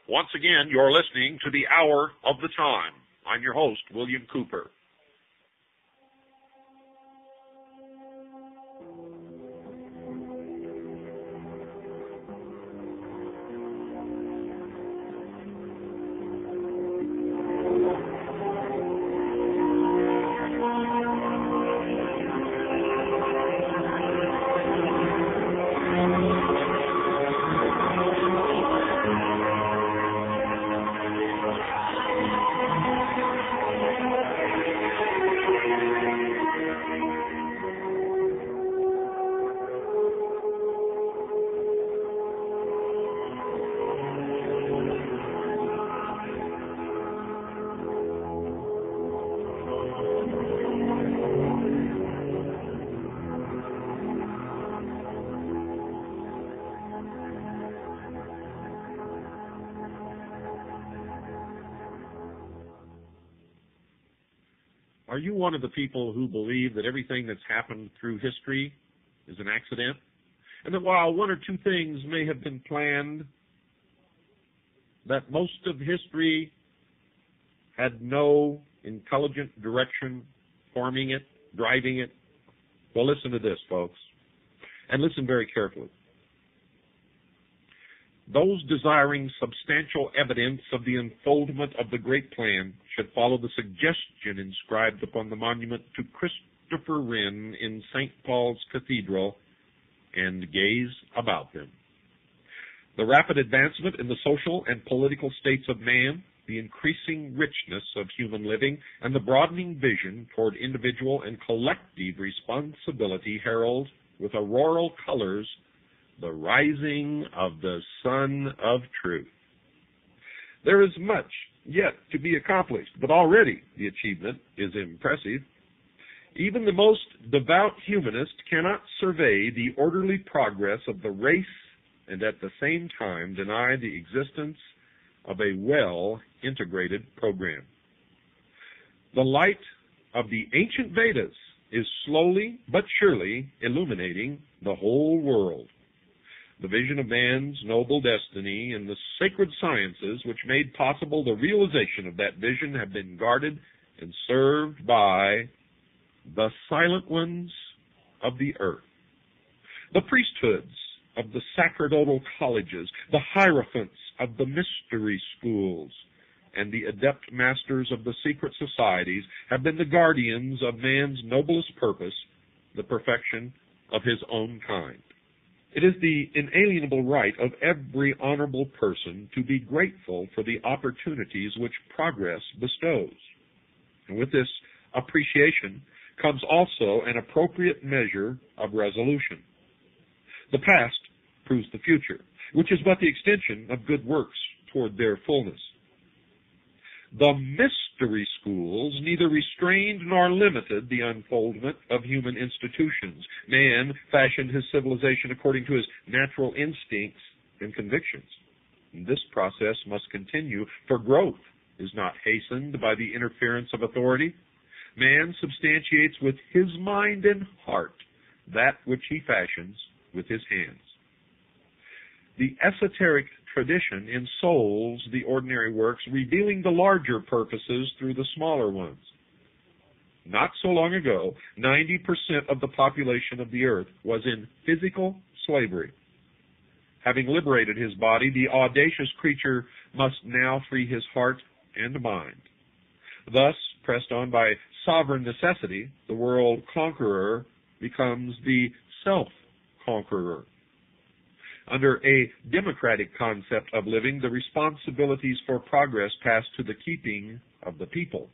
Once again, you're listening to the Hour of the Time. I'm your host, William Cooper. Are you one of the people who believe that everything that's happened through history is an accident? And that while one or two things may have been planned, that most of history had no intelligent direction forming it, driving it? Well, listen to this, folks, and listen very carefully. Those desiring substantial evidence of the unfoldment of the great plan should follow the suggestion inscribed upon the monument to Christopher Wren in St. Paul's Cathedral and gaze about them. The rapid advancement in the social and political states of man, the increasing richness of human living, and the broadening vision toward individual and collective responsibility herald with auroral colors the rising of the Sun of Truth. There is much yet to be accomplished, but already the achievement is impressive. Even the most devout humanist cannot survey the orderly progress of the race and at the same time deny the existence of a well-integrated program. The light of the ancient Vedas is slowly but surely illuminating the whole world. The vision of man's noble destiny and the sacred sciences which made possible the realization of that vision have been guarded and served by the silent ones of the earth. The priesthoods of the sacerdotal colleges, the hierophants of the mystery schools, and the adept masters of the secret societies have been the guardians of man's noblest purpose, the perfection of his own kind. It is the inalienable right of every honorable person to be grateful for the opportunities which progress bestows. And with this appreciation comes also an appropriate measure of resolution. The past proves the future, which is but the extension of good works toward their fullness. The mystery schools neither restrained nor limited the unfoldment of human institutions. Man fashioned his civilization according to his natural instincts and convictions. This process must continue, for growth is not hastened by the interference of authority. Man substantiates with his mind and heart that which he fashions with his hands. The esoteric tradition ensouls the ordinary works, revealing the larger purposes through the smaller ones. Not so long ago, 90% of the population of the earth was in physical slavery. Having liberated his body, the audacious creature must now free his heart and mind. Thus, pressed on by sovereign necessity, the world conqueror becomes the self-conqueror. Under a democratic concept of living, the responsibilities for progress pass to the keeping of the people.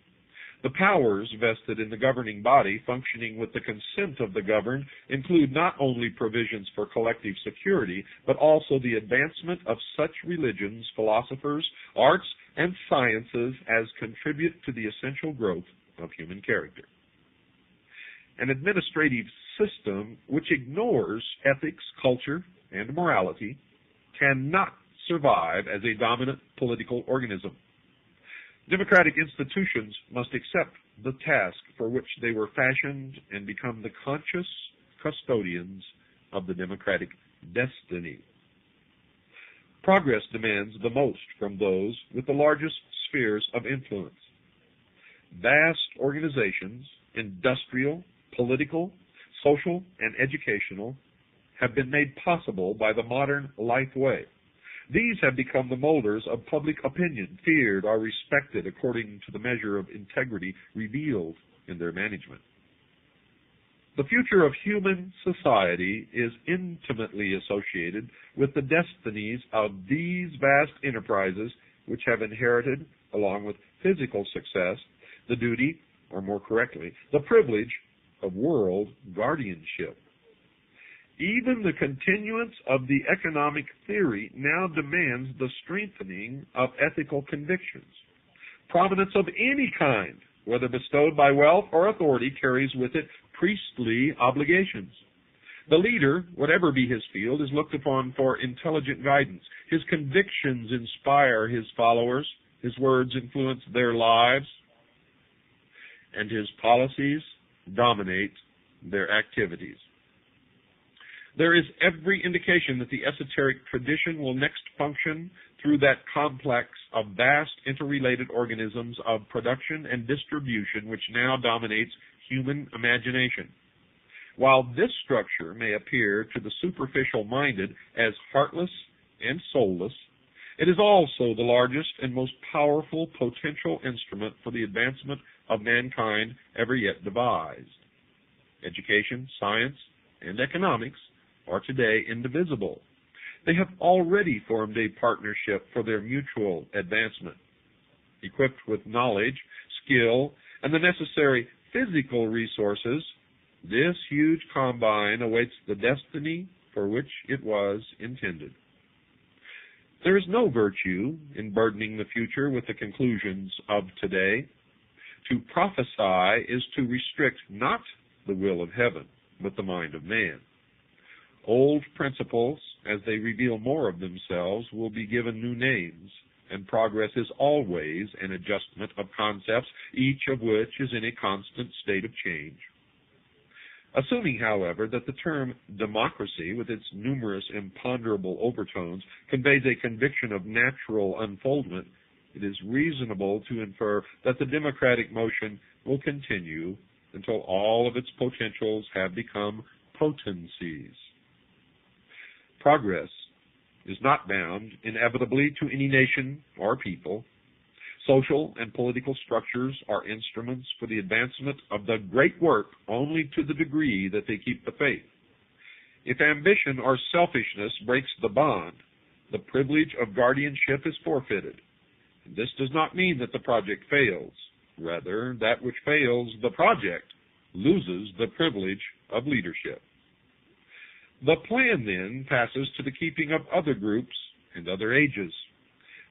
The powers vested in the governing body, functioning with the consent of the governed, include not only provisions for collective security, but also the advancement of such religions, philosophers, arts, and sciences as contribute to the essential growth of human character. An administrative system which ignores ethics, culture, and morality cannot survive as a dominant political organism. Democratic institutions must accept the task for which they were fashioned and become the conscious custodians of the democratic destiny. Progress demands the most from those with the largest spheres of influence. Vast organizations, industrial, political, social, and educational, have been made possible by the modern life way. These have become the molders of public opinion, feared or respected according to the measure of integrity revealed in their management. The future of human society is intimately associated with the destinies of these vast enterprises which have inherited, along with physical success, the duty, or more correctly, the privilege of world guardianship. Even the continuance of the economic theory now demands the strengthening of ethical convictions. Prominence of any kind, whether bestowed by wealth or authority, carries with it priestly obligations. The leader, whatever be his field, is looked upon for intelligent guidance. His convictions inspire his followers, his words influence their lives, and his policies dominate their activities. There is every indication that the esoteric tradition will next function through that complex of vast interrelated organisms of production and distribution which now dominates human imagination. While this structure may appear to the superficial-minded as heartless and soulless, it is also the largest and most powerful potential instrument for the advancement of mankind ever yet devised. Education, science, and economics are today indivisible. They have already formed a partnership for their mutual advancement. Equipped with knowledge, skill, and the necessary physical resources, this huge combine awaits the destiny for which it was intended. There is no virtue in burdening the future with the conclusions of today. To prophesy is to restrict not the will of heaven, but the mind of man. Old principles, as they reveal more of themselves, will be given new names, and progress is always an adjustment of concepts, each of which is in a constant state of change. Assuming, however, that the term democracy, with its numerous imponderable overtones, conveys a conviction of natural unfoldment, it is reasonable to infer that the democratic motion will continue until all of its potentials have become potencies. Progress is not bound inevitably to any nation or people. Social and political structures are instruments for the advancement of the great work only to the degree that they keep the faith. If ambition or selfishness breaks the bond, the privilege of guardianship is forfeited. This does not mean that the project fails. Rather, that which fails the project loses the privilege of leadership. The plan, then, passes to the keeping of other groups and other ages.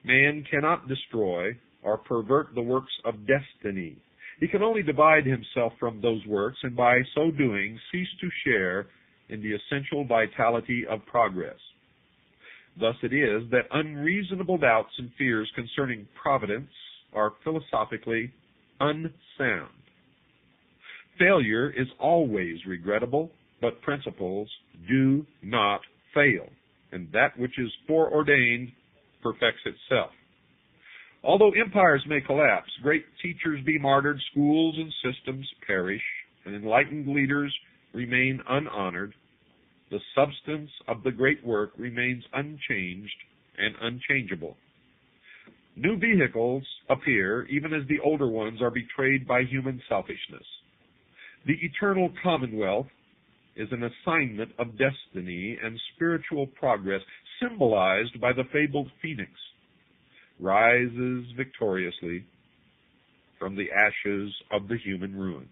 Man cannot destroy or pervert the works of destiny. He can only divide himself from those works, and by so doing cease to share in the essential vitality of progress. Thus it is that unreasonable doubts and fears concerning providence are philosophically unsound. Failure is always regrettable, but principles do not fail, and that which is foreordained perfects itself. Although empires may collapse, great teachers be martyred, schools and systems perish, and enlightened leaders remain unhonored, the substance of the great work remains unchanged and unchangeable. New vehicles appear even as the older ones are betrayed by human selfishness. The eternal commonwealth is an assignment of destiny and spiritual progress symbolized by the fabled phoenix, rises victoriously from the ashes of the human ruin.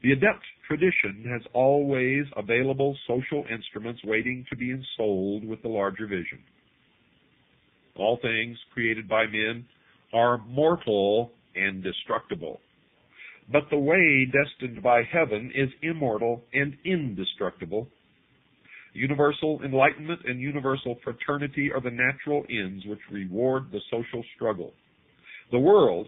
The adept tradition has always available social instruments waiting to be ensouled with the larger vision. All things created by men are mortal and destructible, but the way destined by heaven is immortal and indestructible. Universal enlightenment and universal fraternity are the natural ends which reward the social struggle. The world